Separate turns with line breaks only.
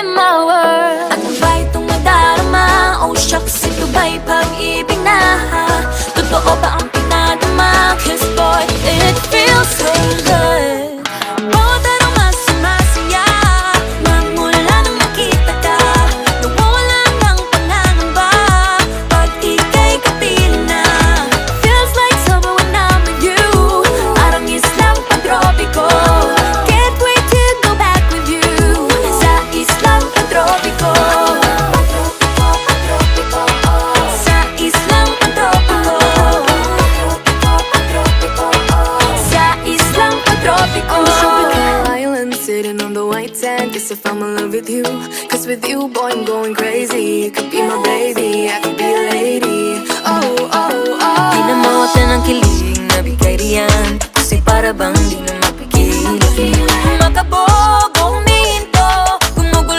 in my world. At kung ba itong nadarama, oh shucks, ito ba'y pag-ibig na? Totoo ba ang pinadama? Cause boy, it feels so good. Bawat araw mas sumasaya, magmula nang makita ka. Nawawala ng pangangamba pag ika'y kapiling na. Feels like summer when I'm with you, parang islang pantropiko. Can't wait to go back with you sa islang pantropiko. Sa islang pantropiko. Sa islang pantropiko.
Island sitting on the white sand. Guess if I'm in love with you, cause with you, boy, I'm going crazy. You could be my baby, I could be a lady. Oh, oh, oh.
Di na mawala ng kilig na bigay riyan, kasi para bang di na